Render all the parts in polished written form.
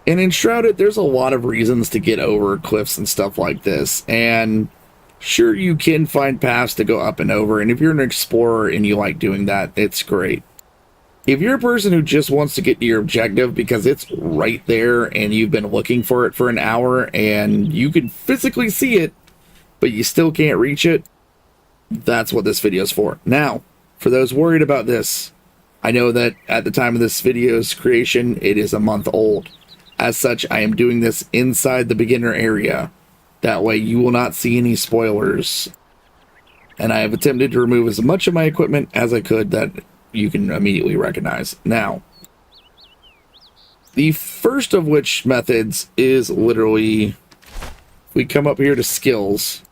In Enshrouded, there's a lot of reasons to get over cliffs and stuff like this, and sure, you can find paths to go up and over, and if you're an explorer and you like doing that, it's great. If you're a person who just wants to get to your objective because it's right there and you've been looking for it for an hour and you can physically see it, but you still can't reach it, that's what this video is for. Now, for those worried about this, I know that at the time of this video's creation, it is a month old. As such, I am doing this inside the beginner area. That way you will not see any spoilers. And I have attempted to remove as much of my equipment as I could that you can immediately recognize. Now, the first of which methods is literally, we come up here to skills.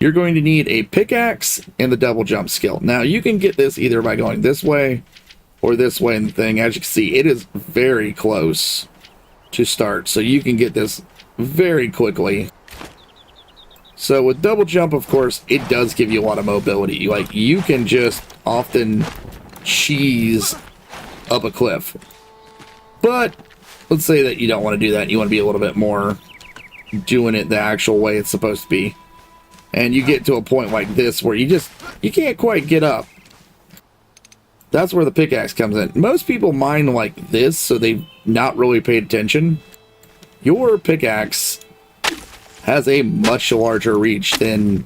You're going to need a pickaxe and the double jump skill. Now, you can get this either by going this way or this way in the thing. As you can see, it is very close to start, so you can get this very quickly. So with double jump, of course, it does give you a lot of mobility. Like, you can just often cheese up a cliff. But let's say that you don't want to do that. You want to be a little bit more doing it the actual way it's supposed to be. And you get to a point like this where you can't quite get up. That's where the pickaxe comes in. Most people mine like this, so they've not really paid attention. Your pickaxe has a much larger reach than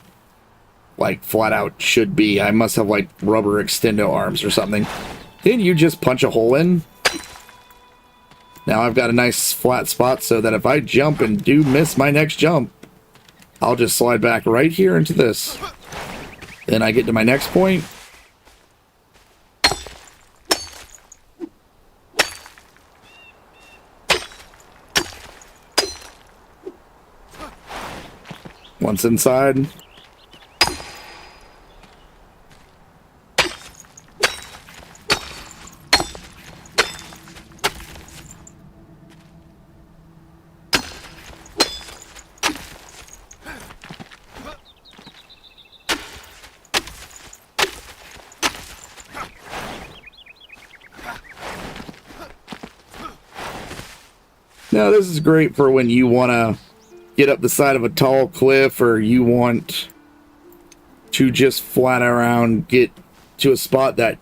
like flat out should be. I must have like rubber extendo arms or something. Then you just punch a hole in. Now I've got a nice flat spot so that if I jump and do miss my next jump, I'll just slide back right here into this. Then I get to my next point. Once inside, now this is great for when you want to get up the side of a tall cliff, or you want to just flat around get to a spot that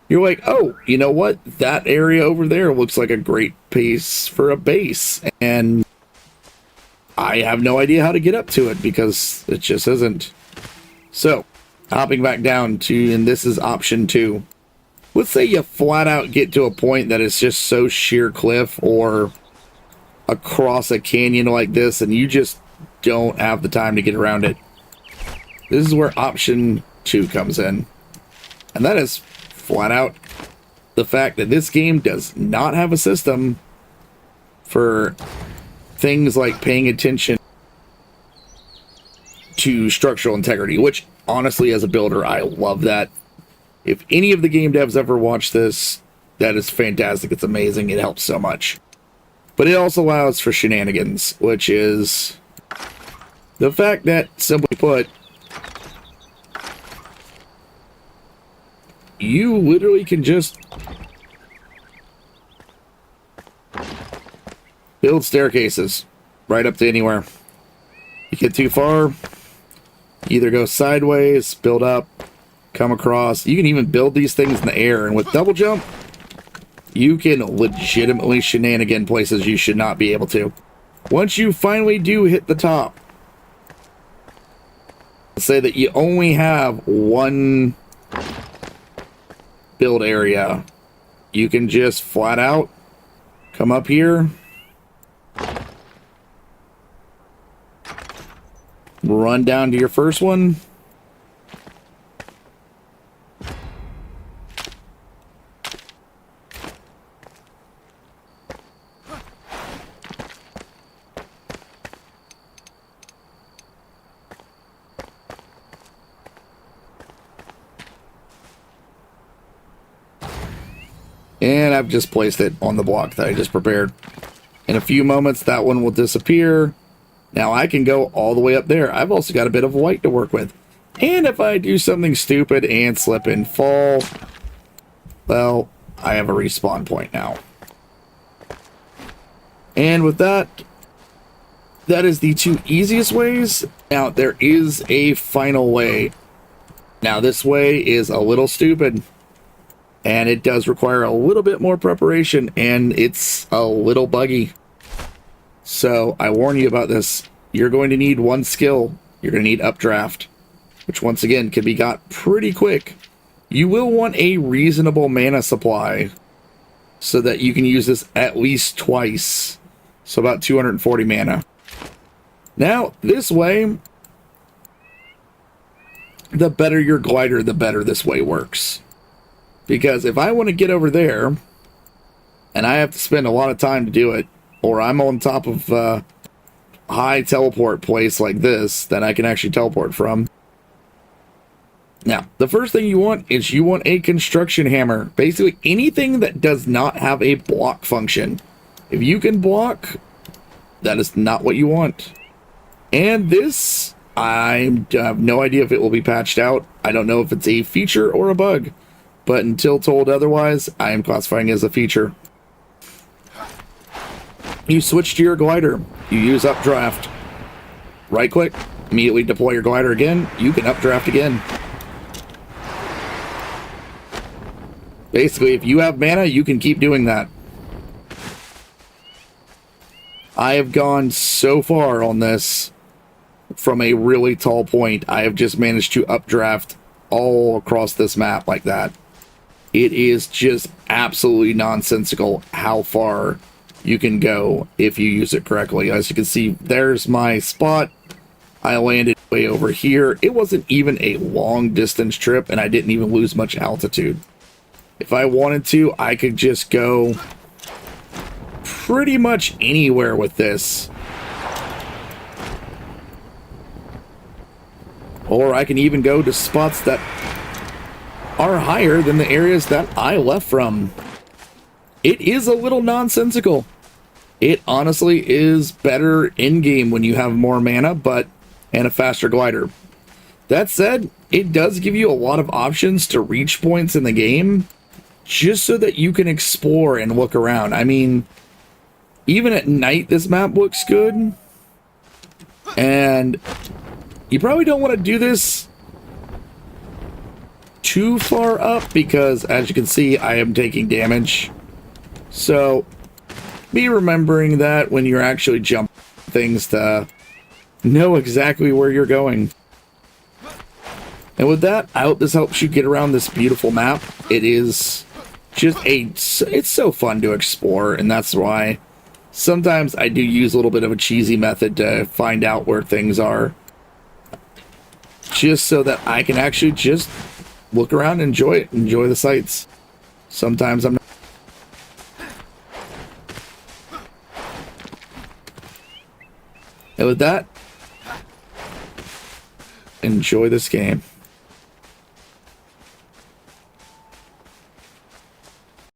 you're like, oh, you know what? That area over there looks like a great place for a base. And I have no idea how to get up to it because it just isn't. So, hopping back down to, and this is option 2. Let's say you flat out get to a point that is just so sheer cliff or across a canyon like this and you just don't have the time to get around it. This is where option 2 comes in, and that is flat out the fact that this game does not have a system for things like paying attention to structural integrity, which honestly, as a builder, I love that. If any of the game devs ever watch this, that is fantastic. It's amazing. It helps so much. But it also allows for shenanigans, which is the fact that, simply put, you literally can just build staircases right up to anywhere. You get too far, either go sideways, build up, come across. You can even build these things in the air, and with double jump, you can legitimately shenanigan places you should not be able to. Once you finally do hit the top, let's say that you only have one build area, you can just flat out come up here, run down to your first one, and I've just placed it on the block that I just prepared. In a few moments, that one will disappear. Now I can go all the way up there. I've also got a bit of light to work with. And if I do something stupid and slip and fall, well, I have a respawn point now. And with that, that is the two easiest ways. Now, there is a final way. Now, this way is a little stupid, and it does require a little bit more preparation, and it's a little buggy. So, I warn you about this. You're going to need one skill. You're going to need Updraft, which once again can be got pretty quick. You will want a reasonable mana supply so that you can use this at least twice. So about 240 mana. Now, this way, the better your glider, the better this way works. Because if I want to get over there, and I have to spend a lot of time to do it, or I'm on top of a high teleport place like this that I can actually teleport from. Now, the first thing you want is you want a construction hammer. Basically, anything that does not have a block function. If you can block, that is not what you want. And this, I have no idea if it will be patched out. I don't know if it's a feature or a bug. But until told otherwise, I am classifying it as a feature. You switch to your glider. You use Updraft. Right click, immediately deploy your glider again. You can Updraft again. Basically, if you have mana, you can keep doing that. I have gone so far on this from a really tall point. I have just managed to Updraft all across this map like that. It is just absolutely nonsensical how far you can go if you use it correctly. As you can see, there's my spot. I landed way over here. It wasn't even a long distance trip, and I didn't even lose much altitude. If I wanted to, I could just go pretty much anywhere with this. Or I can even go to spots that are higher than the areas that I left from. It is a little nonsensical. It honestly is better in-game when you have more mana, and a faster glider. That said, it does give you a lot of options to reach points in the game, just so that you can explore and look around. I mean, even at night, this map looks good. And you probably don't want to do this too far up, because as you can see, I am taking damage. So be remembering that when you're actually jumping things to know exactly where you're going. And with that, I hope this helps you get around this beautiful map. It is just it's so fun to explore, and that's why sometimes I do use a little bit of a cheesy method to find out where things are, just so that I can actually just look around and enjoy the sights. Sometimes I'm not. And with that, enjoy this game.